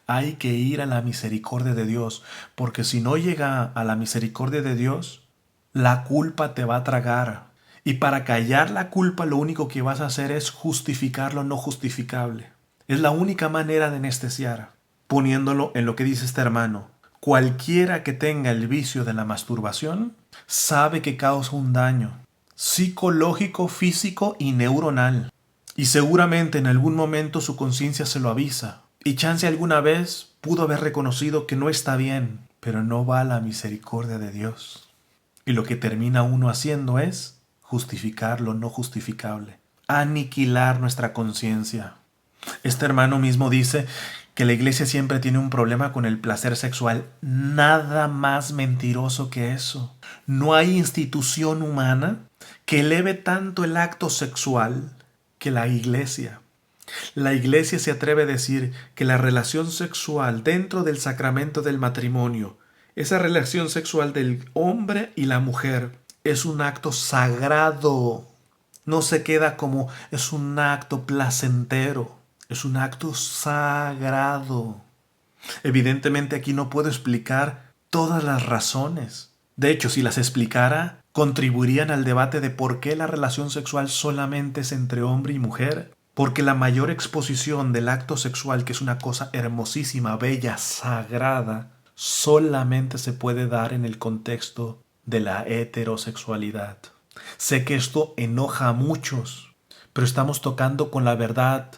Hay que ir a la misericordia de Dios, porque si no llega a la misericordia de Dios, la culpa te va a tragar. Y para callar la culpa lo único que vas a hacer es justificar lo no justificable. Es la única manera de anestesiar, poniéndolo en lo que dice este hermano. Cualquiera que tenga el vicio de la masturbación sabe que causa un daño psicológico, físico y neuronal. Y seguramente en algún momento su conciencia se lo avisa. Y chance alguna vez pudo haber reconocido que no está bien, pero no va a la misericordia de Dios. Y lo que termina uno haciendo es justificar lo no justificable, aniquilar nuestra conciencia. Este hermano mismo dice que la iglesia siempre tiene un problema con el placer sexual. Nada más mentiroso que eso. No hay institución humana que eleve tanto el acto sexual que la iglesia. La iglesia se atreve a decir que la relación sexual dentro del sacramento del matrimonio, esa relación sexual del hombre y la mujer, es un acto sagrado. No se queda como es un acto placentero, es un acto sagrado. Evidentemente aquí no puedo explicar todas las razones. De hecho, si las explicara, contribuirían al debate de por qué la relación sexual solamente es entre hombre y mujer. Porque la mayor exposición del acto sexual, que es una cosa hermosísima, bella, sagrada, solamente se puede dar en el contexto de la heterosexualidad. Sé que esto enoja a muchos, pero estamos tocando con la verdad.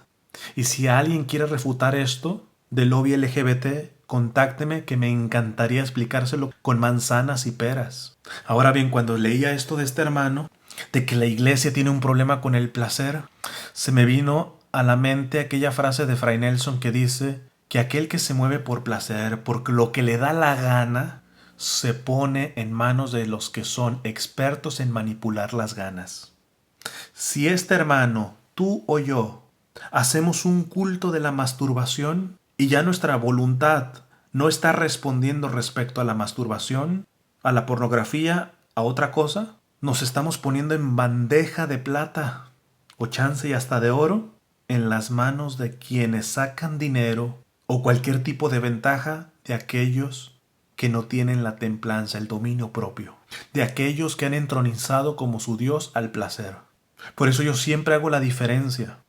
Y si alguien quiere refutar esto del lobby LGBT, contácteme que me encantaría explicárselo con manzanas y peras. Ahora bien, cuando leía esto de este hermano, de que la iglesia tiene un problema con el placer, se me vino a la mente aquella frase de Fray Nelson que dice que aquel que se mueve por placer, por lo que le da la gana, se pone en manos de los que son expertos en manipular las ganas. Si este hermano, tú o yo, hacemos un culto de la masturbación y ya nuestra voluntad no está respondiendo respecto a la masturbación, a la pornografía, a otra cosa, nos estamos poniendo en bandeja de plata o chance y hasta de oro en las manos de quienes sacan dinero o cualquier tipo de ventaja de aquellos que no tienen la templanza, el dominio propio, de aquellos que han entronizado como su Dios al placer. Por eso yo siempre hago la diferencia.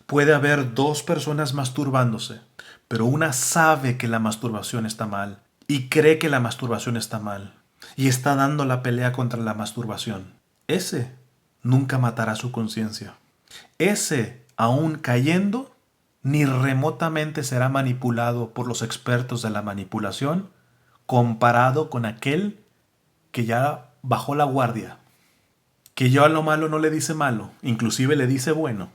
Puede haber dos personas masturbándose, pero una sabe que la masturbación está mal y cree que la masturbación está mal y está dando la pelea contra la masturbación. Ese nunca matará su conciencia. Ese, aún cayendo, ni remotamente será manipulado por los expertos de la manipulación, comparado con aquel que ya bajó la guardia, que ya a lo malo no le dice malo, inclusive le dice bueno,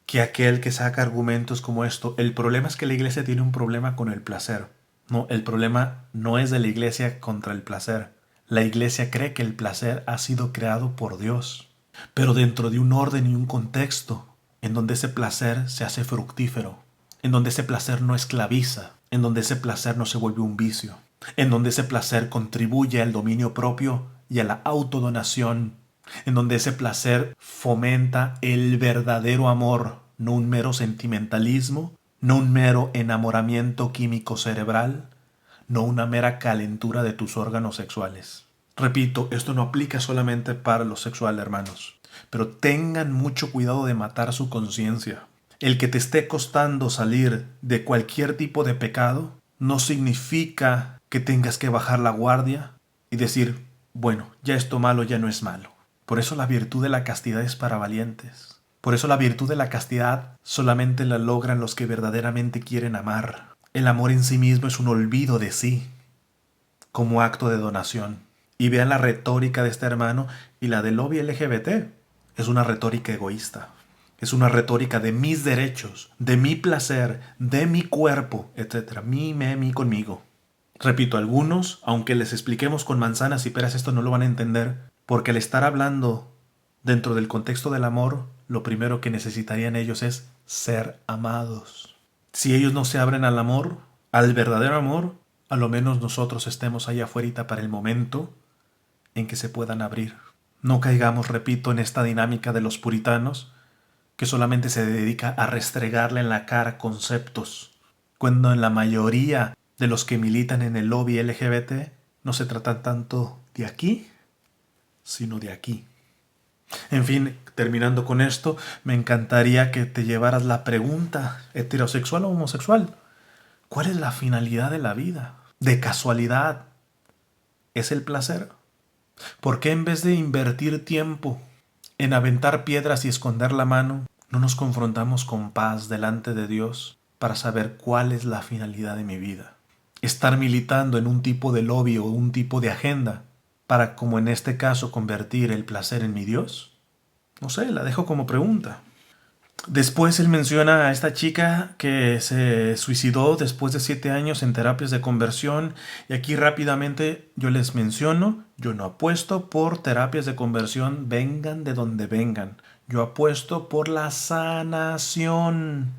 que aquel que saca argumentos como esto. El problema es que la iglesia tiene un problema con el placer. No, el problema no es de la iglesia contra el placer. La iglesia cree que el placer ha sido creado por Dios, pero dentro de un orden y un contexto, en donde ese placer se hace fructífero, en donde ese placer no esclaviza, en donde ese placer no se vuelve un vicio, en donde ese placer contribuye al dominio propio y a la autodonación, en donde ese placer fomenta el verdadero amor, no un mero sentimentalismo, no un mero enamoramiento químico cerebral, no una mera calentura de tus órganos sexuales. Repito, esto no aplica solamente para lo sexual, hermanos, pero tengan mucho cuidado de matar su conciencia. El que te esté costando salir de cualquier tipo de pecado no significa que tengas que bajar la guardia y decir, bueno, ya esto malo ya no es malo. Por eso la virtud de la castidad es para valientes. Por eso la virtud de la castidad solamente la logran los que verdaderamente quieren amar. El amor en sí mismo es un olvido de sí, como acto de donación. Y vean la retórica de este hermano y la del lobby LGBT. Es una retórica egoísta. Es una retórica de mis derechos, de mi placer, de mi cuerpo, etc. Mi, me, mi, conmigo. Repito, algunos, aunque les expliquemos con manzanas y peras, esto no lo van a entender, porque al estar hablando dentro del contexto del amor, lo primero que necesitarían ellos es ser amados. Si ellos no se abren al amor, al verdadero amor, a lo menos nosotros estemos allá afuera para el momento en que se puedan abrir. No caigamos, repito, en esta dinámica de los puritanos, que solamente se dedica a restregarle en la cara conceptos, cuando en la mayoría de los que militan en el lobby LGBT no se tratan tanto de aquí, sino de aquí. En fin, terminando con esto, me encantaría que te llevaras la pregunta, ¿heterosexual o homosexual? ¿Cuál es la finalidad de la vida? ¿De casualidad es el placer? ¿Por qué en vez de invertir tiempo en aventar piedras y esconder la mano, no nos confrontamos con paz delante de Dios para saber cuál es la finalidad de mi vida? Estar militando en un tipo de lobby o un tipo de agenda para, como en este caso, convertir el placer en mi Dios. No sé, la dejo como pregunta. Después él menciona a esta chica que se suicidó después de 7 años en terapias de conversión. Y aquí rápidamente yo les menciono, yo no apuesto por terapias de conversión, vengan de donde vengan. Yo apuesto por la sanación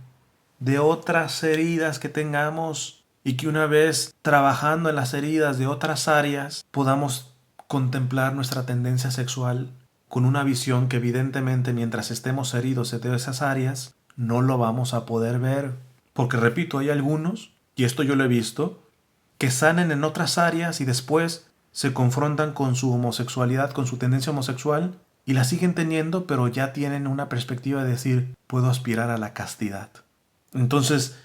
de otras heridas que tengamos y que una vez trabajando en las heridas de otras áreas podamos contemplar nuestra tendencia sexual con una visión que evidentemente mientras estemos heridos de esas áreas no lo vamos a poder ver. Porque repito, hay algunos, y esto yo lo he visto, que sanen en otras áreas y después se confrontan con su homosexualidad, con su tendencia homosexual y la siguen teniendo, pero ya tienen una perspectiva de decir, puedo aspirar a la castidad. Entonces,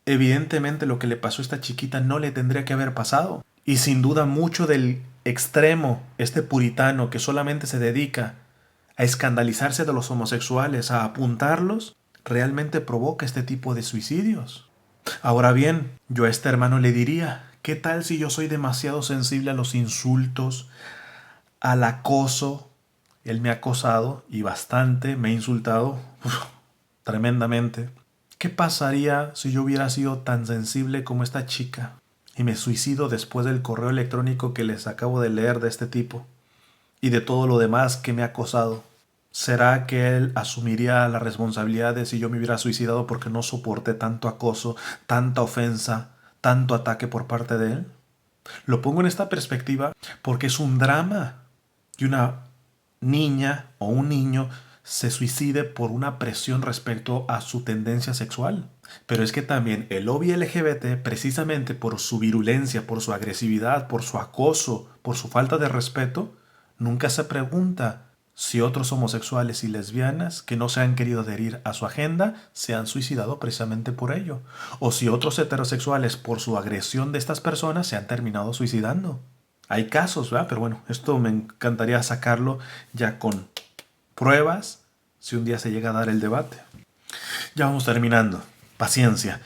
evidentemente lo que le pasó a esta chiquita no le tendría que haber pasado. Y sin duda mucho del extremo, este puritano que solamente se dedica a escandalizarse de los homosexuales, a apuntarlos, realmente provoca este tipo de suicidios. Ahora bien, yo a este hermano le diría, ¿qué tal si yo soy demasiado sensible a los insultos, al acoso? Él me ha acosado y bastante, me ha insultado tremendamente. ¿Qué pasaría si yo hubiera sido tan sensible como esta chica y me suicido después del correo electrónico que les acabo de leer de este tipo y de todo lo demás que me ha acosado? ¿Será que él asumiría la responsabilidad de si yo me hubiera suicidado porque no soporté tanto acoso, tanta ofensa, tanto ataque por parte de él? Lo pongo en esta perspectiva porque es un drama que una niña o un niño se suicide por una presión respecto a su tendencia sexual. Pero es que también el lobby LGBT, precisamente por su virulencia, por su agresividad, por su acoso, por su falta de respeto, nunca se pregunta si otros homosexuales y lesbianas que no se han querido adherir a su agenda se han suicidado precisamente por ello, o si otros heterosexuales por su agresión de estas personas se han terminado suicidando. Hay casos, ¿verdad? Pero bueno, esto me encantaría sacarlo ya con pruebas si un día se llega a dar el debate. Ya vamos terminando. Paciencia.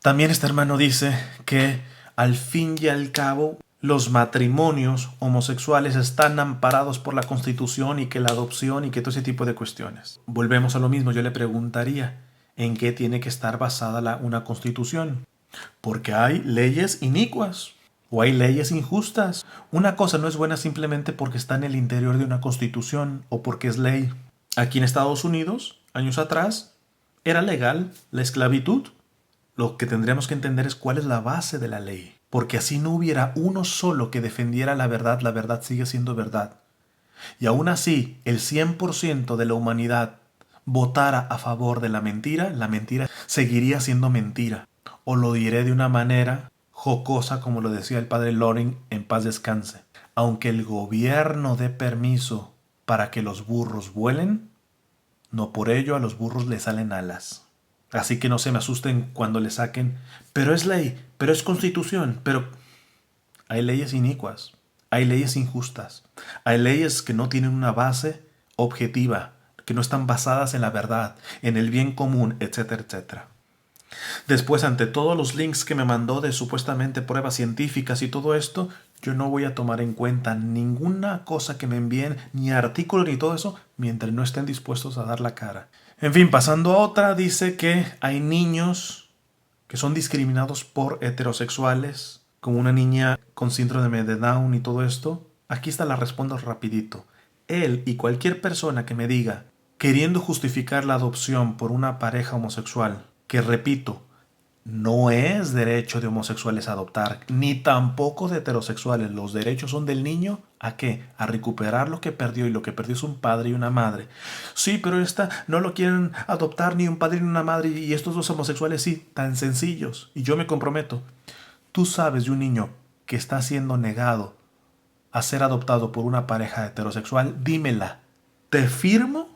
También este hermano dice que al fin y al cabo los matrimonios homosexuales están amparados por la Constitución y que la adopción y que todo ese tipo de cuestiones. Volvemos a lo mismo, yo le preguntaría, ¿en qué tiene que estar basada una Constitución? Porque hay leyes inicuas o hay leyes injustas. Una cosa no es buena simplemente porque está en el interior de una Constitución o porque es ley. Aquí en Estados Unidos, años atrás, era legal la esclavitud. Lo que tendríamos que entender es cuál es la base de la ley. Porque así no hubiera uno solo que defendiera la verdad sigue siendo verdad. Y aún así, el 100% de la humanidad votara a favor de la mentira seguiría siendo mentira. O lo diré de una manera jocosa, como lo decía el padre Loring, en paz descanse. Aunque el gobierno dé permiso para que los burros vuelen, no por ello a los burros les salen alas. Así que no se me asusten cuando le saquen, pero es ley, pero es constitución, pero hay leyes inicuas, hay leyes injustas, hay leyes que no tienen una base objetiva, que no están basadas en la verdad, en el bien común, etcétera, etcétera. Después, ante todos los links que me mandó de supuestamente pruebas científicas y todo esto, yo no voy a tomar en cuenta ninguna cosa que me envíen, ni artículo ni todo eso, mientras no estén dispuestos a dar la cara. En fin, pasando a otra, dice que hay niños que son discriminados por heterosexuales, como una niña con síndrome de Down y todo esto. Aquí está la respondo rapidito. Él y cualquier persona que me diga, queriendo justificar la adopción por una pareja homosexual, que repito, No es derecho de homosexuales adoptar, ni tampoco de heterosexuales. Los derechos son del niño ¿a qué? A recuperar lo que perdió, y lo que perdió es un padre y una madre. Sí, pero esta no lo quieren adoptar ni un padre ni una madre, y estos dos homosexuales sí, tan sencillos. Y yo me comprometo. Tú sabes de un niño que está siendo negado a ser adoptado por una pareja heterosexual, dímela. Te firmo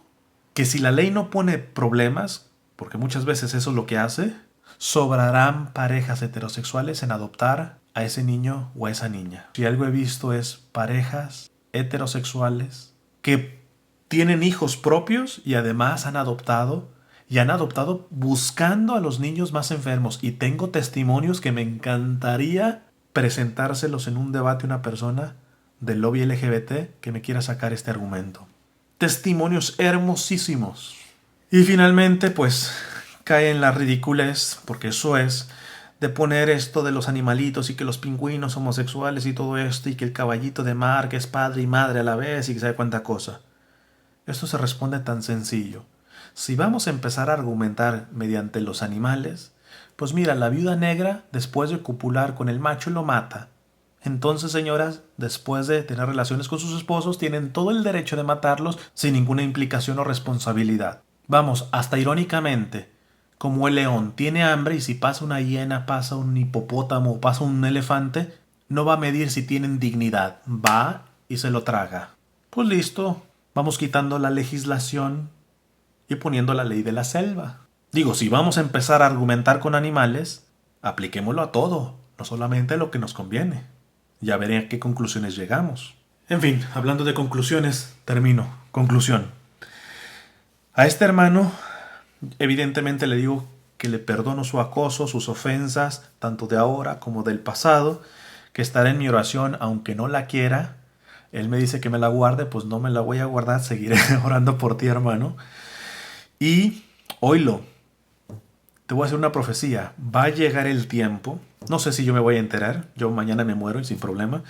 que si la ley no pone problemas, porque muchas veces eso es lo que hace, sobrarán parejas heterosexuales en adoptar a ese niño o a esa niña. Si algo he visto es parejas heterosexuales que tienen hijos propios y además han adoptado buscando a los niños más enfermos. Y tengo testimonios que me encantaría presentárselos en un debate a una persona del lobby LGBT que me quiera sacar este argumento. Testimonios hermosísimos. Y finalmente, pues, cae en la ridiculez, porque eso es, de poner esto de los animalitos y que los pingüinos homosexuales y todo esto, y que el caballito de mar que es padre y madre a la vez y que sabe cuánta cosa. Esto se responde tan sencillo. Si vamos a empezar a argumentar mediante los animales, pues mira, la viuda negra, después de copular con el macho, lo mata. Entonces, señoras, después de tener relaciones con sus esposos, tienen todo el derecho de matarlos sin ninguna implicación o responsabilidad. Vamos, hasta irónicamente, como el león tiene hambre y si pasa una hiena, pasa un hipopótamo, pasa un elefante, no va a medir si tienen dignidad, va y se lo traga. Pues listo, vamos quitando la legislación y poniendo la ley de la selva. Digo, si vamos a empezar a argumentar con animales, apliquémoslo a todo, no solamente a lo que nos conviene. Ya veré a qué conclusiones llegamos. En fin, hablando de conclusiones, termino. Conclusión. A este hermano, evidentemente le digo que le perdono su acoso, sus ofensas, tanto de ahora como del pasado, que estará en mi oración aunque no la quiera. Él me dice que me la guarde, pues no me la voy a guardar, seguiré orando por ti, hermano. Y oílo, te voy a hacer una profecía. Va a llegar el tiempo, no sé si yo me voy a enterar, yo mañana me muero y sin problema,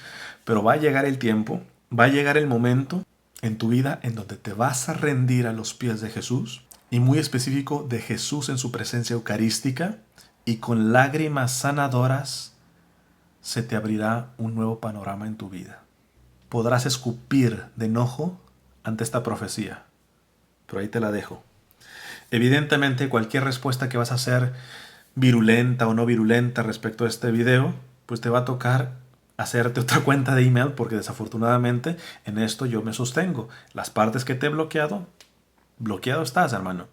pero va a llegar el tiempo, va a llegar el momento en tu vida en donde te vas a rendir a los pies de Jesús, y muy específico de Jesús en su presencia eucarística, y con lágrimas sanadoras se te abrirá un nuevo panorama en tu vida. Podrás escupir de enojo ante esta profecía, pero ahí te la dejo. Evidentemente, cualquier respuesta que vas a hacer, virulenta o no virulenta respecto a este video, pues te va a tocar hacerte otra cuenta de email, porque desafortunadamente en esto yo me sostengo. Las partes que te he bloqueado, bloqueado estás, hermano.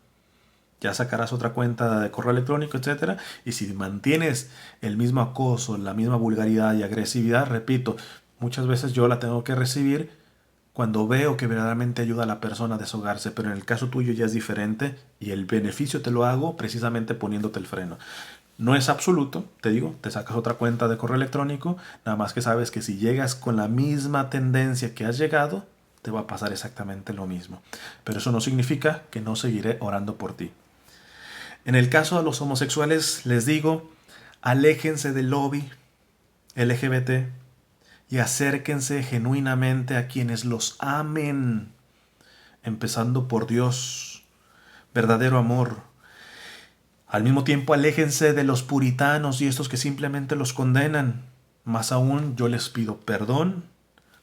Ya sacarás otra cuenta de correo electrónico, etcétera. Y si mantienes el mismo acoso, la misma vulgaridad y agresividad, repito, muchas veces yo la tengo que recibir cuando veo que verdaderamente ayuda a la persona a deshogarse, pero en el caso tuyo ya es diferente y el beneficio te lo hago precisamente poniéndote el freno. No es absoluto, te digo, te sacas otra cuenta de correo electrónico, nada más que sabes que si llegas con la misma tendencia que has llegado, te va a pasar exactamente lo mismo. Pero eso no significa que no seguiré orando por ti. En el caso de los homosexuales, les digo, aléjense del lobby LGBT y acérquense genuinamente a quienes los amen, empezando por Dios, verdadero amor. Al mismo tiempo, aléjense de los puritanos y estos que simplemente los condenan. Más aún, yo les pido perdón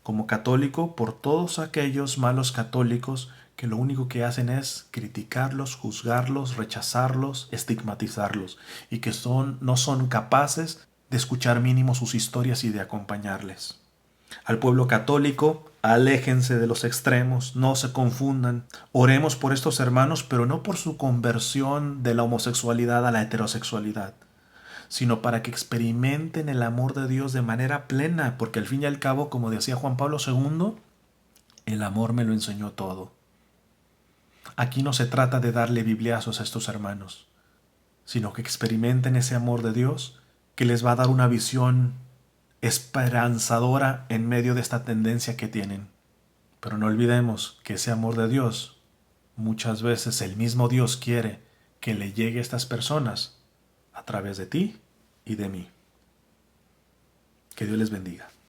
como católico por todos aquellos malos católicos que lo único que hacen es criticarlos, juzgarlos, rechazarlos, estigmatizarlos, y que no son capaces de escuchar mínimo sus historias y de acompañarles. Al pueblo católico, aléjense de los extremos, no se confundan. Oremos por estos hermanos, pero no por su conversión de la homosexualidad a la heterosexualidad, sino para que experimenten el amor de Dios de manera plena, porque al fin y al cabo, como decía Juan Pablo II, el amor me lo enseñó todo. Aquí no se trata de darle bibliazos a estos hermanos, sino que experimenten ese amor de Dios que les va a dar una visión esperanzadora en medio de esta tendencia que tienen. Pero no olvidemos que ese amor de Dios, muchas veces el mismo Dios quiere que le llegue a estas personas a través de ti y de mí. Que Dios les bendiga.